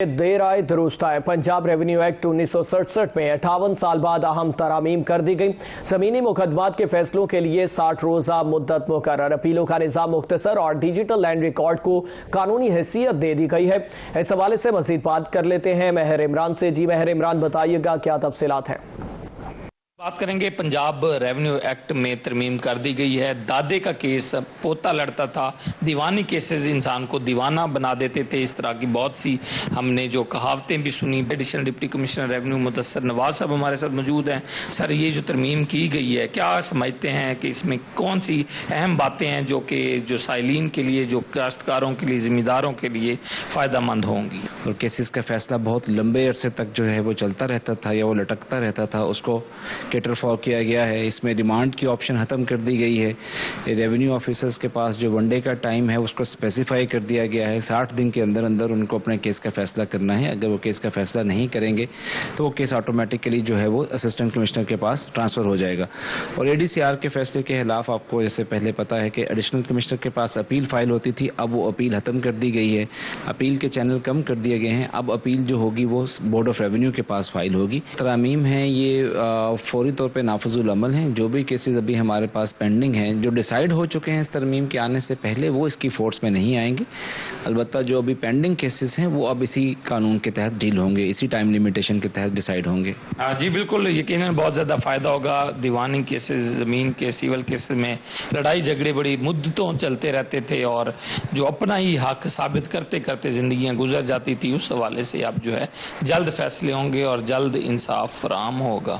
देर आए दुरुस्त आए। पंजाब रेवेन्यू एक्ट 1967 में 58 साल बाद अहम तरामीम कर दी गई। जमीनी मुकदमात के फैसलों के लिए 60 रोजा मुद्दत मुकर्रर। अपीलों का निज़ाम मुख्तसर और डिजिटल लैंड रिकॉर्ड को कानूनी हैसियत दे दी गई है। इस हवाले से मजीद बात कर लेते हैं महर इमरान से। जी महर इमरान, बताइएगा क्या तफसीलात हैं। बात करेंगे, पंजाब रेवेन्यू एक्ट में तरमीम कर दी गई है। दादे का केस पोता लड़ता था, दीवानी केसेस इंसान को दीवाना बना देते थे। इस तरह की बहुत सी हमने जो कहावतें भी सुनी। Additional deputy commissioner revenue Mudassar Nawaz साहब हमारे साथ मौजूद हैं। सर, ये जो तरमीम की गई है, क्या समझते हैं कि इसमें कौन सी अहम बातें हैं जो साइलिन के लिए, जो काश्तकारों के लिए, जिम्मेदारों के लिए फ़ायदा मंद होंगी? और केसेस का फैसला बहुत लंबे अरसे तक जो है वो चलता रहता था या वो लटकता रहता था, उसको कैटर फॉर किया गया है। इसमें रिमांड की ऑप्शन ख़त्म कर दी गई है। रेवेन्यू ऑफिसर्स के पास जो वनडे का टाइम है उसको स्पेसिफाई कर दिया गया है। 60 दिन के अंदर अंदर उनको अपने केस का फैसला करना है। अगर वो केस का फैसला नहीं करेंगे तो वो केस ऑटोमेटिकली जो है वो असिस्टेंट कमिश्नर के पास ट्रांसफ़र हो जाएगा। और एडीसीआर के फैसले के खिलाफ आपको जैसे पहले पता है कि एडिशनल कमिश्नर के पास अपील फाइल होती थी, अब वो अपील ख़त्म कर दी गई है। अपील के चैनल कम कर दिए गए हैं। अब अपील जो होगी वो बोर्ड ऑफ रेवेन्यू के पास फाइल होगी। तरामीम है ये फौरी तौर पे नाफिजुल अमल हैं। जो भी केसेस अभी हमारे पास पेंडिंग हैं, जो डिसाइड हो चुके हैं इस तरमीम के आने से पहले, वो इसकी फोर्स में नहीं आएंगे। अलबत्ता जो अभी पेंडिंग केसेस हैं वो अब इसी कानून के तहत डील होंगे, इसी टाइम लिमिटेशन के तहत डिसाइड होंगे। जी बिल्कुल, यकीनन बहुत ज़्यादा फ़ायदा होगा। दीवानी केसेस, ज़मीन के सिविल केसेस में लड़ाई झगड़े बड़ी मुद्दतों चलते रहते थे और जो अपना ही हक साबित करते करते ज़िंदगियाँ गुजर जाती थी। उस हवाले से अब जो है जल्द फैसले होंगे और जल्द इंसाफ फराहम होगा।